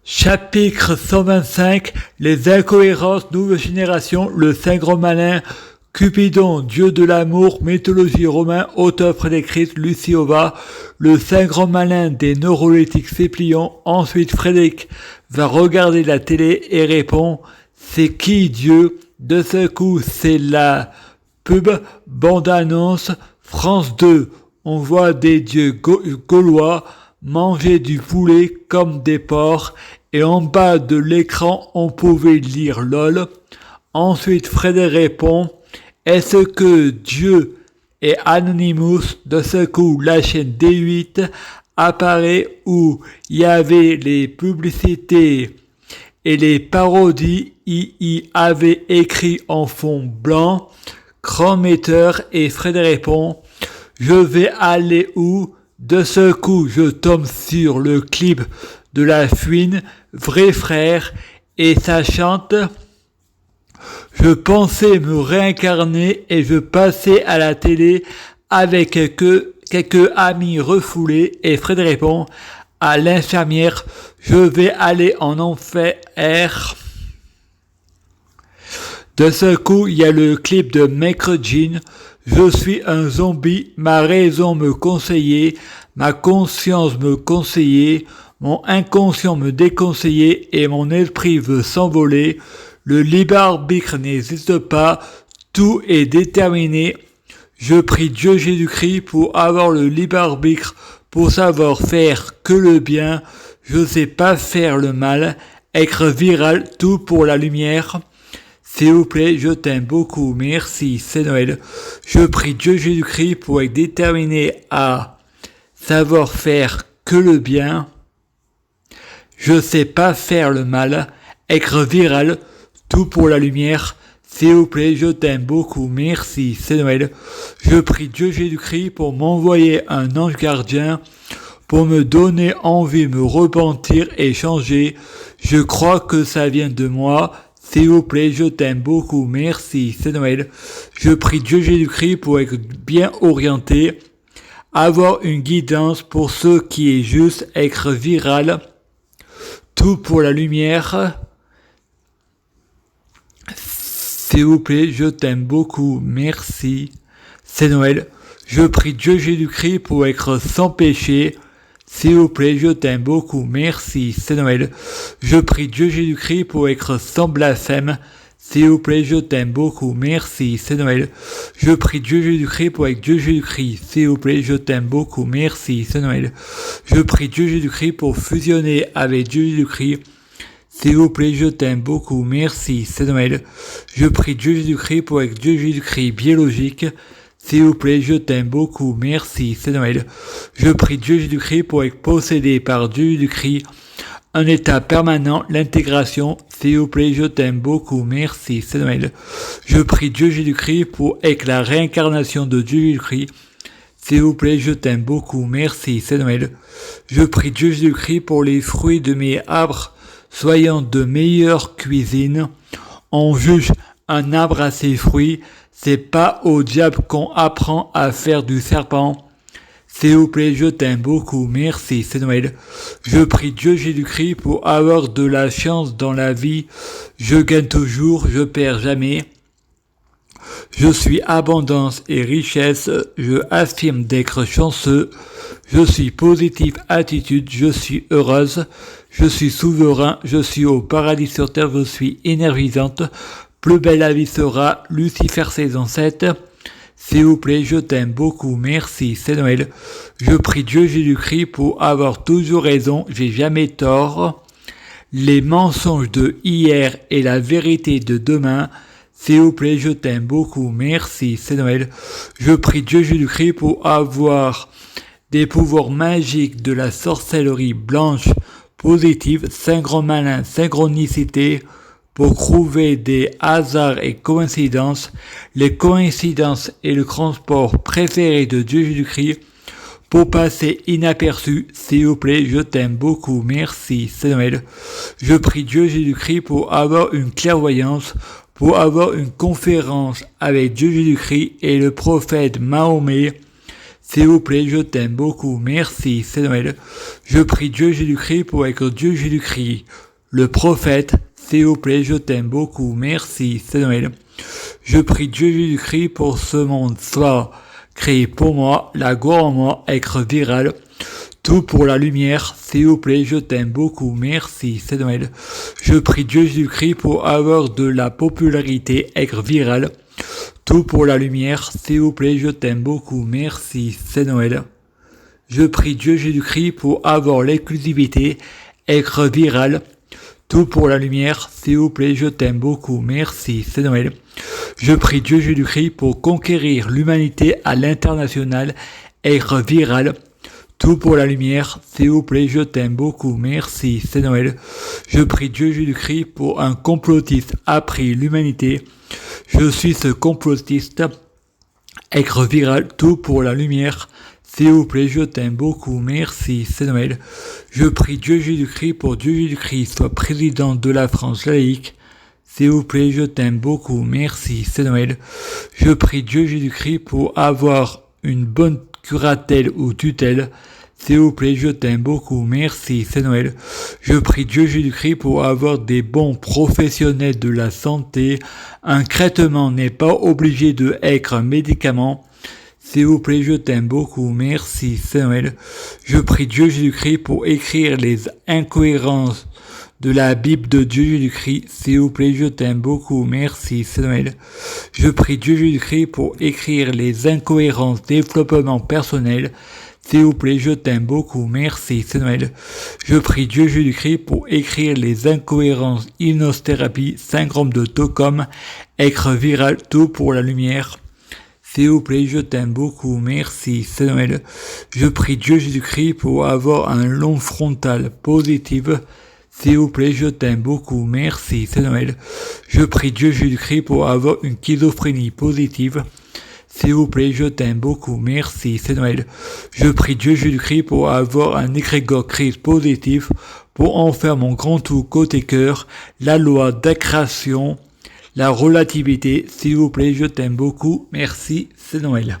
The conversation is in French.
Chapitre 125 Les incohérences nouvelle génération, le Saint Grand Malin, Cupidon, dieu de l'amour, mythologie romain, auteur prédécrite, Luciova, le Saint Grand Malin des neuroleptiques Séplion. Ensuite, Frédéric va regarder la télé et répond « C'est qui Dieu ?» De ce coup, c'est la pub, bande-annonce, France 2. On voit des dieux gaulois manger du poulet comme des porcs, et en bas de l'écran, on pouvait lire LOL. Ensuite, Frédéric répond « Est-ce que Dieu est Anonymous ?» De ce coup, la chaîne D8 apparaît où il y avait les publicités et les parodies. Il y avait écrit en fond blanc « Grand metteur » et Frédéric répond « Je vais aller où ?» De ce coup, je tombe sur le clip de La Fouine, Vrai Frère, et ça chante « Je pensais me réincarner et je passais à la télé avec quelques amis refoulés. » Et Frédéric répond à l'infirmière « Je vais aller en enfer. » De ce coup, il y a le clip de Maître Jean. Je suis un zombie, ma raison me conseillait, ma conscience me conseillait, mon inconscient me déconseillait et mon esprit veut s'envoler. Le libre arbitre n'existe pas, tout est déterminé. Je prie Dieu Jésus-Christ pour avoir le libre arbitre, pour savoir faire que le bien. Je sais pas faire le mal, être viral, tout pour la lumière. S'il vous plaît, je t'aime beaucoup, merci, c'est Noël. Je prie Dieu Jésus-Christ pour être déterminé à savoir faire que le bien. Je sais pas faire le mal, être viral, tout pour la lumière. S'il vous plaît, je t'aime beaucoup, merci, c'est Noël. Je prie Dieu Jésus-Christ pour m'envoyer un ange gardien, pour me donner envie de me repentir et changer. Je crois que ça vient de moi. S'il vous plaît, je t'aime beaucoup, merci, c'est Noël. Je prie Dieu Jésus-Christ pour être bien orienté, avoir une guidance pour ce qui est juste, être viral, tout pour la lumière. S'il vous plaît, je t'aime beaucoup, merci, c'est Noël. Je prie Dieu Jésus-Christ pour être sans péché. S'il vous plaît, je t'aime beaucoup, merci, c'est Noël. Je prie Dieu Jésus-Christ pour être sans blasphème. S'il vous plaît, je t'aime beaucoup, merci, c'est Noël. Je prie Dieu Jésus-Christ pour être Dieu Jésus-Christ. S'il vous plaît, je t'aime beaucoup, merci, c'est Noël. Je prie Dieu Jésus-Christ pour fusionner avec Dieu Jésus-Christ. S'il vous plaît, je t'aime beaucoup, merci, c'est Noël. Je prie Dieu Jésus-Christ pour être Dieu Jésus-Christ biologique. S'il vous plaît, je t'aime beaucoup, merci, c'est Noël. Je prie Dieu Jésus-Christ pour être possédé par Dieu Jésus-Christ, un état permanent, l'intégration. S'il vous plaît, je t'aime beaucoup, merci, c'est Noël. Je prie Dieu Jésus-Christ pour être la réincarnation de Dieu Jésus-Christ. S'il vous plaît, je t'aime beaucoup, merci, c'est Noël. Je prie Dieu Jésus-Christ pour les fruits de mes arbres, soyant de meilleure cuisine. On juge un arbre à ses fruits. C'est pas au diable qu'on apprend à faire du serpent. S'il vous plaît, je t'aime beaucoup, merci, c'est Noël. Je prie Dieu Jésus-Christ pour avoir de la chance dans la vie. Je gagne toujours, je perds jamais. Je suis abondance et richesse, je affirme d'être chanceux. Je suis positive attitude, je suis heureuse. Je suis souverain, je suis au paradis sur terre, je suis énergisante. Plus belle la vie sera, Lucifer saison 7. S'il vous plaît, je t'aime beaucoup, merci, c'est Noël. Je prie Dieu Jésus-Christ pour avoir toujours raison, j'ai jamais tort. Les mensonges de hier et la vérité de demain. S'il vous plaît, je t'aime beaucoup, merci, c'est Noël. Je prie Dieu Jésus-Christ pour avoir des pouvoirs magiques de la sorcellerie blanche, positive, Saint Grand Malin, synchronicité, pour trouver des hasards et coïncidences, les coïncidences et le transport préféré de Dieu Jésus-Christ, pour passer inaperçu. S'il vous plaît, je t'aime beaucoup, merci, c'est Noël. Je prie Dieu Jésus-Christ pour avoir une clairvoyance, pour avoir une conférence avec Dieu Jésus-Christ et le prophète Mahomet. S'il vous plaît, je t'aime beaucoup, merci, c'est Noël. Je prie Dieu Jésus-Christ pour être Dieu Jésus-Christ. Le prophète, s'il vous plaît, je t'aime beaucoup, merci, c'est Noël. Je prie Dieu Jésus-Christ pour ce monde soit créé pour moi, la gloire en moi, être viral. Tout pour la lumière, s'il vous plaît, je t'aime beaucoup, merci, c'est Noël. Je prie Dieu Jésus-Christ pour avoir de la popularité, être viral. Tout pour la lumière, s'il vous plaît, je t'aime beaucoup, merci, c'est Noël. Je prie Dieu Jésus-Christ pour avoir l'exclusivité, être viral. Tout pour la lumière, s'il vous plaît, je t'aime beaucoup, merci, c'est Noël. Je prie Dieu Jésus-Christ pour conquérir l'humanité à l'international, être viral. Tout pour la lumière, s'il vous plaît, je t'aime beaucoup, merci, c'est Noël. Je prie Dieu Jésus-Christ pour un complotiste appris l'humanité. Je suis ce complotiste, être viral, tout pour la lumière. S'il vous plaît, je t'aime beaucoup, merci, c'est Noël. Je prie Dieu Jésus-Christ pour Dieu Jésus-Christ soit président de la France laïque. S'il vous plaît, je t'aime beaucoup, merci, c'est Noël. Je prie Dieu Jésus-Christ pour avoir une bonne curatelle ou tutelle. S'il vous plaît, je t'aime beaucoup, merci, c'est Noël. Je prie Dieu Jésus-Christ pour avoir des bons professionnels de la santé. Un traitement n'est pas obligé de être un médicament. S'il vous plaît, je t'aime beaucoup, merci, c'est Noël. Je prie Dieu Jésus-Christ pour écrire les incohérences de la Bible de Dieu Jésus-Christ. S'il vous plaît, je t'aime beaucoup, merci, c'est Noël. Je prie Dieu Jésus-Christ pour écrire les incohérences développement personnel. S'il vous plaît, je t'aime beaucoup, merci, c'est Noël. Je prie Dieu Jésus-Christ pour écrire les incohérences hypnosthérapie, syndrome de Stockholm, être viral, tout pour la lumière. S'il vous plaît, je t'aime beaucoup, merci, c'est Noël. Je prie Dieu Jésus-Christ pour avoir un long frontal positif. S'il vous plaît, je t'aime beaucoup, merci, c'est Noël. Je prie Dieu Jésus-Christ pour avoir une schizophrénie positive. S'il vous plaît, je t'aime beaucoup, merci, c'est Noël. Je prie Dieu Jésus-Christ pour avoir un égrégore Christ positif, pour en faire mon grand tout côté cœur, la loi d'accrétion, la relativité. S'il vous plaît, je t'aime beaucoup, merci, c'est Noël.